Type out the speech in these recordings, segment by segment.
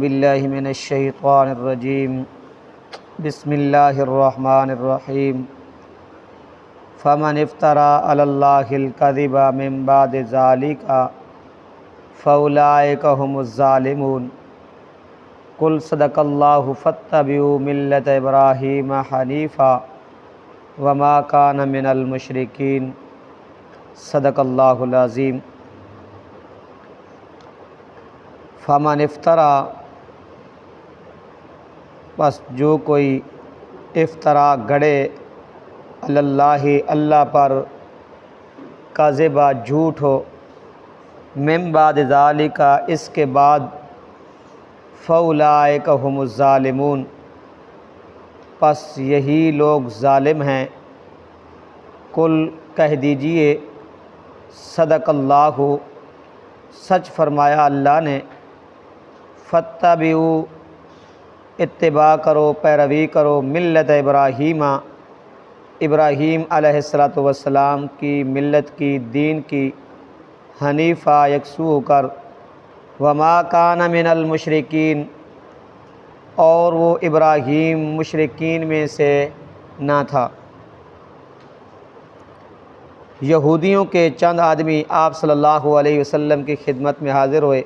باللہ من الشیطان الرجیم بسم اللہ الرحمن الرحیم فمن افترى علی اللہ الکذب من بعد ذلک فاولئک هم الظالمون قل صدق اللہ فاتبعوا ملۃ ابراہیم حنیفا وما کان من المشرکین صدق اللہ العظیم۔ فمن افترا، بس جو کوئی افطرا گڑے علی اللہ اللہ پر کذبا جھوٹ ہو من بعد ذالک اس کے بعد فاولئک هم الظالمون پس یہی لوگ ظالم ہیں۔ قل کہہ دیجئے صدق اللہ سچ فرمایا اللہ نے، فاتبعوا اتباع کرو پیروی کرو ملت ابراہیم ابراہیم علیہ السلام کی ملت کی دین کی حنیفہ یکسو ہو کر، وما کان من المشرکین اور وہ ابراہیم مشرکین میں سے نہ تھا۔ یہودیوں کے چند آدمی آپ صلی اللہ علیہ وسلم کی خدمت میں حاضر ہوئے۔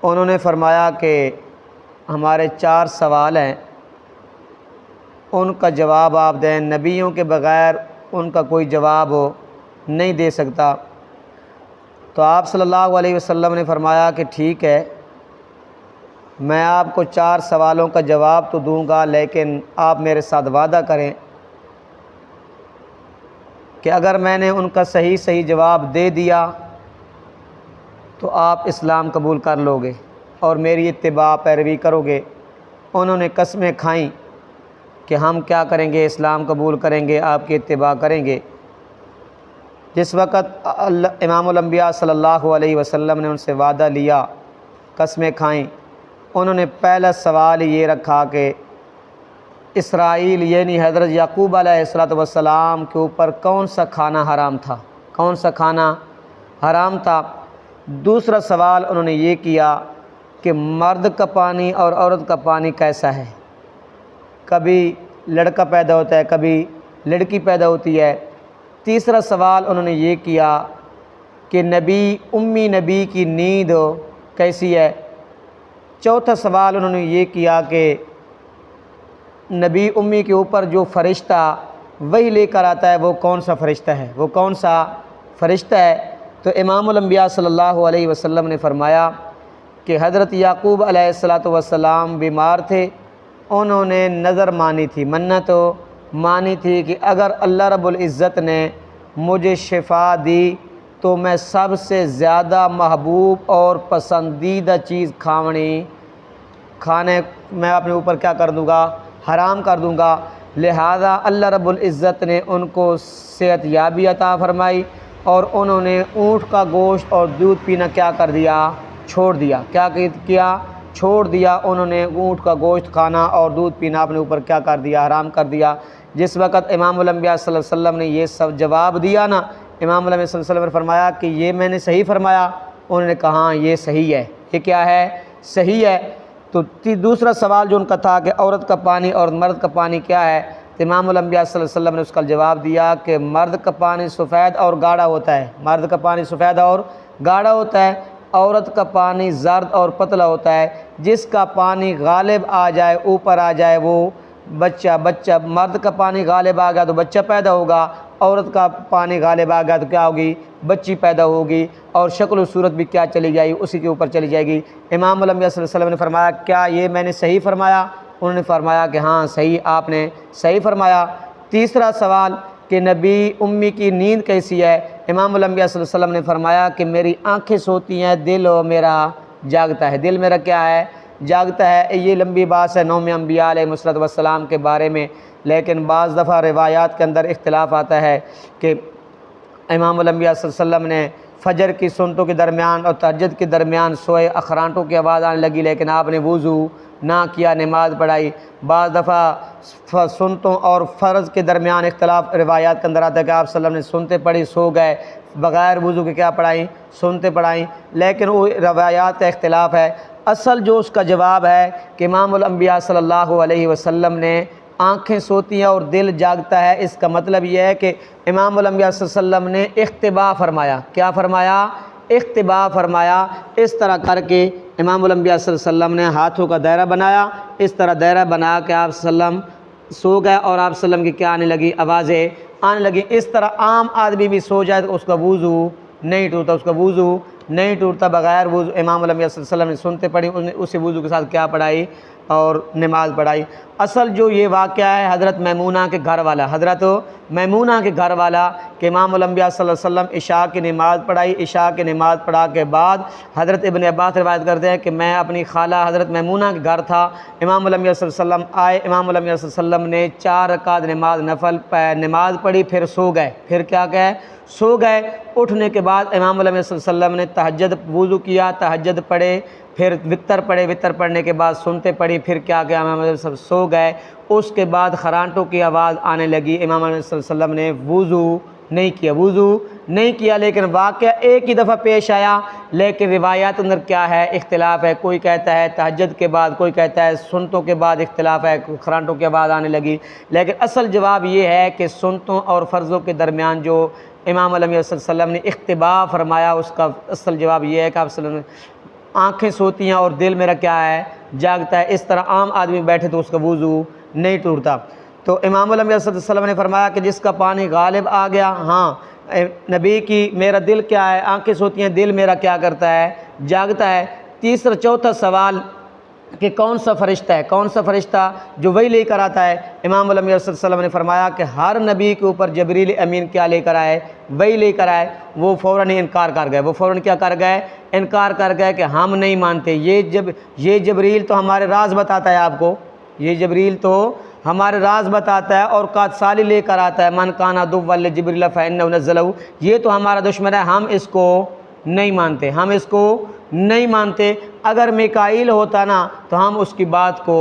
انہوں نے فرمایا کہ ہمارے 4 سوال ہیں، ان کا جواب آپ دیں، نبیوں کے بغیر ان کا کوئی جواب نہیں دے سکتا۔ تو آپ صلی اللہ علیہ وسلم نے فرمایا کہ ٹھیک ہے، میں آپ کو 4 سوالوں کا جواب تو دوں گا، لیکن آپ میرے ساتھ وعدہ کریں کہ اگر میں نے ان کا صحیح جواب دے دیا تو آپ اسلام قبول کر لو گے اور میری اتباع پیروی کرو گے۔ انہوں نے قسمیں کھائیں کہ ہم کیا کریں گے، اسلام قبول کریں گے، آپ کی اتباع کریں گے۔ جس وقت امام الانبیاء صلی اللہ علیہ وسلم نے ان سے وعدہ لیا، قسمیں کھائیں، انہوں نے پہلا سوال یہ رکھا کہ اسرائیل یعنی حضرت یعقوب علیہ السلام کے اوپر کون سا کھانا حرام تھا، کون سا کھانا حرام تھا۔ دوسرا سوال انہوں نے یہ کیا کہ مرد کا پانی اور عورت کا پانی کیسا ہے، کبھی لڑکا پیدا ہوتا ہے کبھی لڑکی پیدا ہوتی ہے۔ تیسرا سوال انہوں نے یہ کیا کہ امی نبی کی نیند کیسی ہے۔ چوتھا سوال انہوں نے یہ کیا کہ نبی امی کے اوپر جو فرشتہ وہی لے کر آتا ہے وہ کون سا فرشتہ ہے، وہ کون سا فرشتہ ہے۔ تو امام الانبیاء صلی اللہ علیہ وسلم نے فرمایا کہ حضرت یعقوب علیہ السلام بیمار تھے، انہوں نے نظر مانی تھی، منت مانی تھی کہ اگر اللہ رب العزت نے مجھے شفا دی تو میں سب سے زیادہ محبوب اور پسندیدہ چیز کھانے میں اپنے اوپر کیا کر دوں گا، حرام کر دوں گا۔ لہذا اللہ رب العزت نے ان کو صحت یابی عطا فرمائی اور انہوں نے اونٹ کا گوشت اور دودھ پینا کیا کر دیا، چھوڑ دیا۔ کیا کیا؟ چھوڑ دیا۔ انہوں نے اونٹ کا گوشت کھانا اور دودھ پینا اپنے اوپر کیا کر دیا، حرام کر دیا۔ جس وقت امام الانبیاء صلی اللہ علیہ وسلم نے یہ سب جواب دیا نا، امام الانبیاء صلی اللہ علیہ وسلم نے فرمایا کہ یہ میں نے صحیح فرمایا؟ انہوں نے کہا ہاں یہ صحیح ہے۔ یہ کیا ہے؟ صحیح ہے۔ تو دوسرا سوال جو ان کا تھا کہ عورت کا پانی اور مرد کا پانی کیا ہے، تو امام الانبیاء صلی اللہ علیہ وسلم نے اس کا جواب دیا کہ مرد کا پانی سفید اور گاڑھا ہوتا ہے، مرد کا پانی سفید اور گاڑھا ہوتا ہے، عورت کا پانی زرد اور پتلا ہوتا ہے۔ جس کا پانی غالب آ جائے، اوپر آ جائے، وہ بچہ مرد کا پانی غالب آ گیا تو بچہ پیدا ہوگا، عورت کا پانی غالب آ گیا تو کیا ہوگی، بچی پیدا ہوگی، اور شکل و صورت بھی کیا چلی جائے گی، اسی کے اوپر چلی جائے گی۔ امام الانبیاء صلی اللہ علیہ وسلم نے فرمایا کیا یہ میں نے صحیح فرمایا؟ انہوں نے فرمایا کہ ہاں صحیح، آپ نے صحیح فرمایا۔ تیسرا سوال کہ نبی امی کی نیند کیسی ہے؟ امام الانبیاء صلی اللہ علیہ وسلم نے فرمایا کہ میری آنکھیں سوتی ہیں، دل میرا جاگتا ہے، دل میرا کیا ہے، جاگتا ہے۔ یہ لمبی بات ہے 9 انبیاء علیہ السلام کے بارے میں، لیکن بعض دفعہ روایات کے اندر اختلاف آتا ہے کہ امام الانبیاء صلی اللہ علیہ وسلم نے فجر کی سنتوں کے درمیان اور تہجد کے درمیان سوئے، اخرانٹوں کی آواز آنے لگی لیکن آپ نے وضو نہ کیا، نماز پڑھائی۔ بعض دفعہ سنتوں اور فرض کے درمیان اختلاف روایات کے اندر آتا ہے کہ آپ صلی اللہ علیہ وسلم نے سنتیں پڑھی، سو گئے، بغیر وضو کے کیا پڑھائیں؟ سنتیں پڑھائیں، لیکن وہ روایات کا اختلاف ہے۔ اصل جو اس کا جواب ہے کہ امام الانبیاء صلی اللہ علیہ وسلم نے آنکھیں سوتی ہیں اور دل جاگتا ہے، اس کا مطلب یہ ہے کہ امام الانبیاء صلی اللہ علیہ وسلم نے اختباء فرمایا۔ کیا فرمایا؟ اختباء فرمایا۔ اس طرح کر کے امام الانبیاء صلی اللہ علیہ وسلم نے ہاتھوں کا دائرہ بنایا، اس طرح دائرہ بنا کے آپ صلی اللہ علیہ وسلم سو گئے اور آپ صلی اللہ علیہ وسلم کی کیا آنے لگی؟ آوازیں آنے لگی۔ اس طرح عام آدمی بھی سو جائے تو اس کا وضو نہیں ٹوٹتا، اس کا وضو نہیں ٹوٹتا بغیر وضو۔ امام الانبیاء صلی اللہ علیہ وسلم نے سنتیں پڑھی، انہوں نے اسی وضو کے ساتھ کیا پڑھائی؟ اور نماز پڑھائی۔ اصل جو یہ واقعہ ہے حضرت میمونہ کے گھر والا، حضرت میمونہ کے گھر والا کہ امام الانبیاء صلی اللہ علیہ وسلم عشاء کی نماز پڑھائی، عشاء کی نماز پڑھا کے بعد حضرت ابن عباس روایت کرتے ہیں کہ میں اپنی خالہ حضرت میمونہ کے گھر تھا، امام الانبیاء صلی اللہ علیہ وسلم آئے، امام الانبیاء صلی اللہ علیہ وسلم نے 4 رکعت نماز نفل نماز پڑھی، پھر سو گئے، پھر کیا گئے؟ سو گئے۔ اٹھنے کے بعد امام الانبیاء صلی اللہ علیہ وسلم نے تہجد وضو کیا، تہجد پڑھے، پھر وتر پڑھے، وتر پڑھنے کے بعد سنتے پڑھی، پھر کیا کیا؟ امام علیہ وسلم سو گئے۔ اس کے بعد خرانٹوں کی آواز آنے لگی، امام علیہ وسلم نے وضو نہیں کیا، وضو نہیں کیا، لیکن واقعہ ایک ہی دفعہ پیش آیا، لیکن روایات اندر کیا ہے؟ اختلاف ہے۔ کوئی کہتا ہے تہجد کے بعد، کوئی کہتا ہے سنتوں کے بعد اختلاف ہے، خرانٹوں کی آواز آنے لگی، لیکن اصل جواب یہ ہے کہ سنتوں اور فرضوں کے درمیان جو امام علیہ وسلم نے اختباء فرمایا، اس کا اصل جواب یہ ہے کہ آپ صلی اللہ علیہ وسلم آنکھیں سوتی ہیں اور دل میرا کیا ہے؟ جاگتا ہے۔ اس طرح عام آدمی بیٹھے تو اس کا وضو نہیں ٹوٹتا۔ تو امام الانبیاء صلی اللہ علیہ وسلم نے فرمایا کہ جس کا پانی غالب آ گیا، ہاں نبی کی میرا دل کیا ہے؟ آنکھیں سوتی ہیں، دل میرا کیا کرتا ہے؟ جاگتا ہے۔ تیسرا چوتھا سوال کہ کون سا فرشتہ ہے؟ کون سا فرشتہ جو وہی لے کر آتا ہے؟ امام الانبیاء صلی اللہ علیہ وسلم نے فرمایا کہ ہر نبی کے اوپر جبریل امین کیا لے کر آئے؟ وہی لے کر آئے۔ وہ فوراً ہی انکار کر گئے، وہ فوراً کیا کر گئے؟ انکار کر گئے کہ ہم نہیں مانتے، یہ جبریل تو ہمارے راز بتاتا ہے آپ کو، یہ جبریل تو ہمارے راز بتاتا ہے اور قادثالی لے کر آتا ہے، من کان عدوا لجبریل فإنہ نزلہ، یہ تو ہمارا دشمن ہے، ہم اس کو نہیں مانتے، ہم اس کو نہیں مانتے۔ اگر میکائیل ہوتا نا تو ہم اس کی بات کو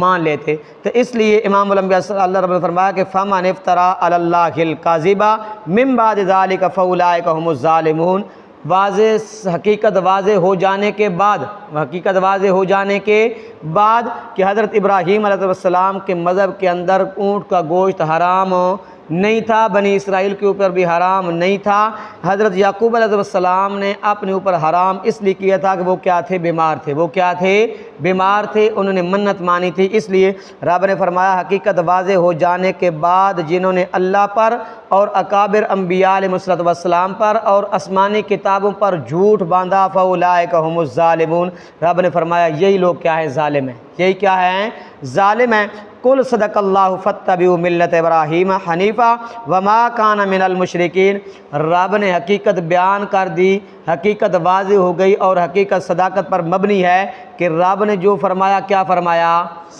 مان لیتے۔ تو اس لیے امام الانبیاء صلی اللہ علیہ وسلم نے فرمایا کہ فمن افترى علی اللہ الکاذب من بعد ذلک فاولئک هم الظالمون۔ واضح حقیقت واضح ہو جانے کے بعد، حقیقت واضح ہو جانے کے بعد کہ حضرت ابراہیم علیہ السلام کے مذہب کے اندر اونٹ کا گوشت حرام نہیں تھا، بنی اسرائیل کے اوپر بھی حرام نہیں تھا، حضرت یعقوب علیہ السلام نے اپنے اوپر حرام اس لیے کیا تھا کہ وہ کیا تھے؟ بیمار تھے۔ وہ کیا تھے؟ بیمار تھے، انہوں نے منت مانی تھی، اس لیے رب نے فرمایا حقیقت واضح ہو جانے کے بعد جنہوں نے اللہ پر اور اکابر انبیاء علیہ السلام پر اور آسمانی کتابوں پر جھوٹ باندھا فاولئک هم الظالمون، رب نے فرمایا یہی لوگ کیا ہیں؟ ظالم ہیں۔ یہی کیا ہیں؟ ظالم ہیں۔ قل صدق اللہ فاتبعوا ملت ابراہیم حنیفا وما کان من المشرکین۔ رب نے حقیقت بیان کر دی، حقیقت واضح ہو گئی اور حقیقت صداقت پر مبنی ہے کہ رب نے جو فرمایا کیا فرمایا؟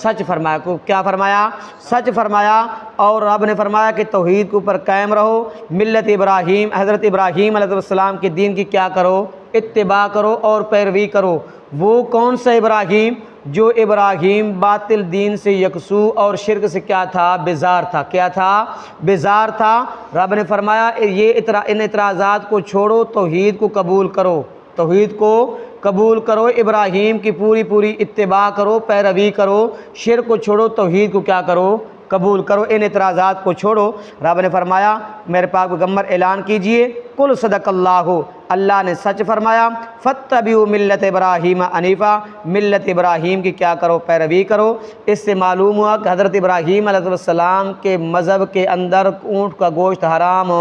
سچ فرمایا۔ کیا فرمایا؟ سچ فرمایا۔ اور رب نے فرمایا کہ توحید کے اوپر قائم رہو، ملت ابراہیم، حضرت ابراہیم علیہ السلام کے دین کی کیا کرو؟ اتباع کرو اور پیروی کرو۔ وہ کون سا ابراہیم؟ جو ابراہیم باطل دین سے یکسو اور شرک سے کیا تھا؟ بیزار تھا۔ کیا تھا؟ بیزار تھا۔ رب نے فرمایا ان اعتراضات کو چھوڑو، توحید کو قبول کرو، توحید کو قبول کرو، ابراہیم کی پوری اتباع کرو، پیروی کرو، شرک کو چھوڑو، توحید کو کیا کرو؟ قبول کرو، ان اعتراضات کو چھوڑو۔ رب نے فرمایا میرے پاک پیغمبر اعلان کیجئے قل صدق اللہ، اللہ نے سچ فرمایا، فاتبعوا ملت ابراہیم حنیفا، ملت ابراہیم کی کیا کرو؟ پیروی کرو۔ اس سے معلوم ہوا کہ حضرت ابراہیم علیہ السلام کے مذہب کے اندر اونٹ کا گوشت حرام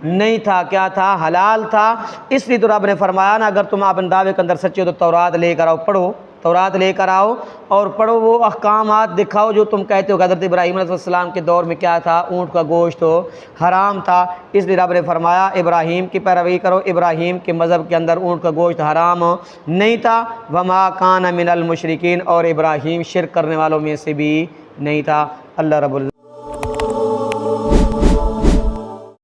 نہیں تھا، کیا تھا؟ حلال تھا۔ اس لیے تو رب نے فرمایا نا اگر تم اپنے دعوے کے اندر سچے ہو تو تورات لے کر آؤ، پڑھو، تورات لے کر آؤ اور پڑھو، وہ احکامات دکھاؤ جو تم کہتے ہو کہ حضرت ابراہیم علیہ السلام کے دور میں کیا تھا؟ اونٹ کا گوشت حرام تھا۔ اس لیے رب نے فرمایا ابراہیم کی پیروی کرو، ابراہیم کے مذہب کے اندر اونٹ کا گوشت حرام نہیں تھا، وما کان من المشرکین، اور ابراہیم شرک کرنے والوں میں سے بھی نہیں تھا۔ اللہ رب